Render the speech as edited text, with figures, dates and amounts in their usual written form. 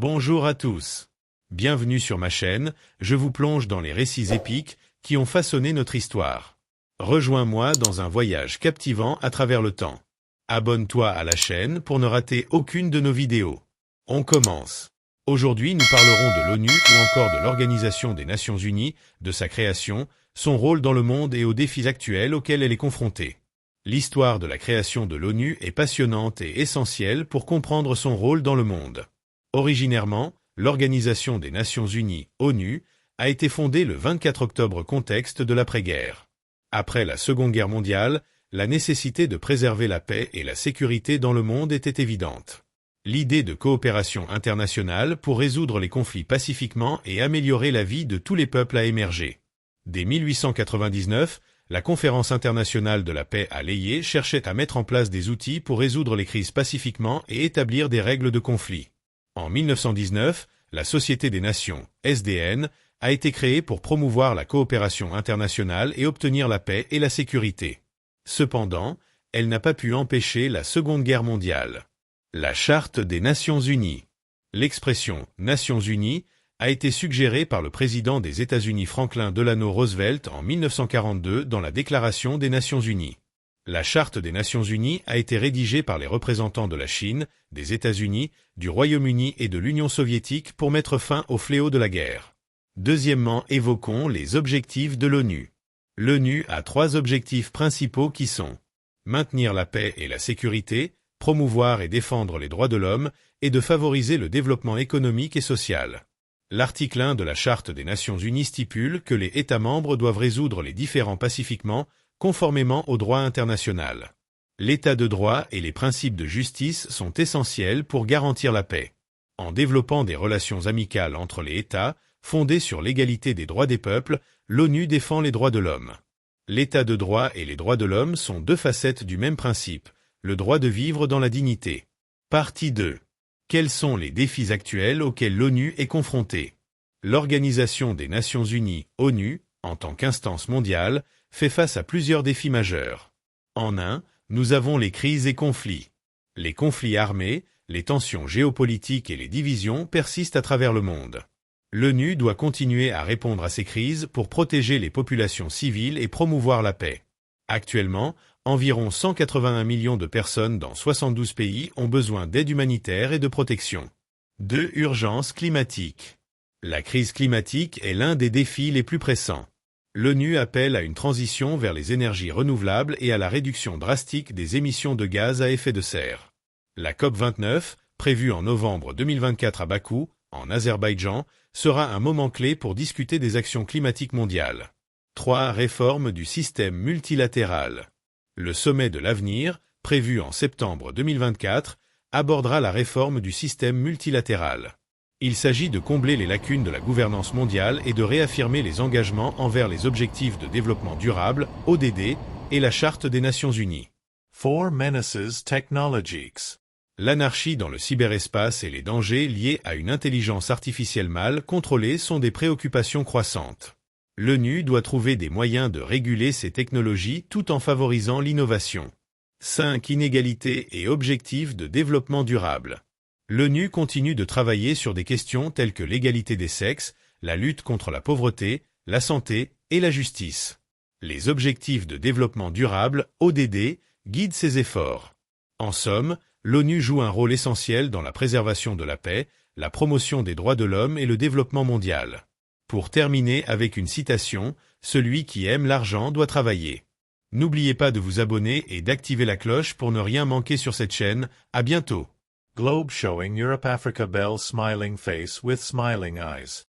Bonjour à tous. Bienvenue sur ma chaîne, je vous plonge dans les récits épiques qui ont façonné notre histoire. Rejoins-moi dans un voyage captivant à travers le temps. Abonne-toi à la chaîne pour ne rater aucune de nos vidéos. On commence. Aujourd'hui, nous parlerons de l'ONU ou encore de l'Organisation des Nations Unies, de sa création, son rôle dans le monde et aux défis actuels auxquels elle est confrontée. L'histoire de la création de l'ONU est passionnante et essentielle pour comprendre son rôle dans le monde. Originairement, l'Organisation des Nations Unies, ONU, a été fondée le 24 octobre contexte de l'après-guerre. Après la Seconde Guerre mondiale, la nécessité de préserver la paix et la sécurité dans le monde était évidente. L'idée de coopération internationale pour résoudre les conflits pacifiquement et améliorer la vie de tous les peuples a émergé. Dès 1899, la Conférence internationale de la paix à l'Élysée cherchait à mettre en place des outils pour résoudre les crises pacifiquement et établir des règles de conflit. En 1919, la Société des Nations, SDN, a été créée pour promouvoir la coopération internationale et obtenir la paix et la sécurité. Cependant, elle n'a pas pu empêcher la Seconde Guerre mondiale. La Charte des Nations Unies. L'expression « Nations Unies » a été suggérée par le président des États-Unis Franklin Delano Roosevelt en 1942 dans la Déclaration des Nations Unies. La Charte des Nations Unies a été rédigée par les représentants de la Chine, des États-Unis, du Royaume-Uni et de l'Union soviétique pour mettre fin au fléau de la guerre. Deuxièmement, évoquons les objectifs de l'ONU. L'ONU a 3 objectifs principaux qui sont maintenir la paix et la sécurité, promouvoir et défendre les droits de l'homme et de favoriser le développement économique et social. L'article 1 de la Charte des Nations Unies stipule que les États membres doivent résoudre les différends pacifiquement, conformément au droit international. L'état de droit et les principes de justice sont essentiels pour garantir la paix. En développant des relations amicales entre les États, fondées sur l'égalité des droits des peuples, l'ONU défend les droits de l'homme. L'état de droit et les droits de l'homme sont 2 facettes du même principe, le droit de vivre dans la dignité. Partie 2. Quels sont les défis actuels auxquels l'ONU est confrontée? L'Organisation des Nations Unies, ONU, en tant qu'instance mondiale, fait face à plusieurs défis majeurs. En un, nous avons les crises et conflits. Les conflits armés, les tensions géopolitiques et les divisions persistent à travers le monde. L'ONU doit continuer à répondre à ces crises pour protéger les populations civiles et promouvoir la paix. Actuellement, environ 181 millions de personnes dans 72 pays ont besoin d'aide humanitaire et de protection. 2. Urgence climatique. La crise climatique est l'un des défis les plus pressants. L'ONU appelle à une transition vers les énergies renouvelables et à la réduction drastique des émissions de gaz à effet de serre. La COP29, prévue en novembre 2024 à Bakou, en Azerbaïdjan, sera un moment clé pour discuter des actions climatiques mondiales. 3. Réforme du système multilatéral. Le sommet de l'avenir, prévu en septembre 2024, abordera la réforme du système multilatéral. Il s'agit de combler les lacunes de la gouvernance mondiale et de réaffirmer les engagements envers les objectifs de développement durable, ODD, et la Charte des Nations Unies. 4 Menaces Technologiques. L'anarchie dans le cyberespace et les dangers liés à une intelligence artificielle mal contrôlée sont des préoccupations croissantes. L'ONU doit trouver des moyens de réguler ces technologies tout en favorisant l'innovation. 5 Inégalités et objectifs de développement durable. L'ONU continue de travailler sur des questions telles que l'égalité des sexes, la lutte contre la pauvreté, la santé et la justice. Les objectifs de développement durable, ODD, guident ces efforts. En somme, l'ONU joue un rôle essentiel dans la préservation de la paix, la promotion des droits de l'homme et le développement mondial. Pour terminer avec une citation, « Celui qui aime l'argent doit travailler ». N'oubliez pas de vous abonner et d'activer la cloche pour ne rien manquer sur cette chaîne. À bientôt. Globe showing Europe Africa Belle smiling face with smiling eyes.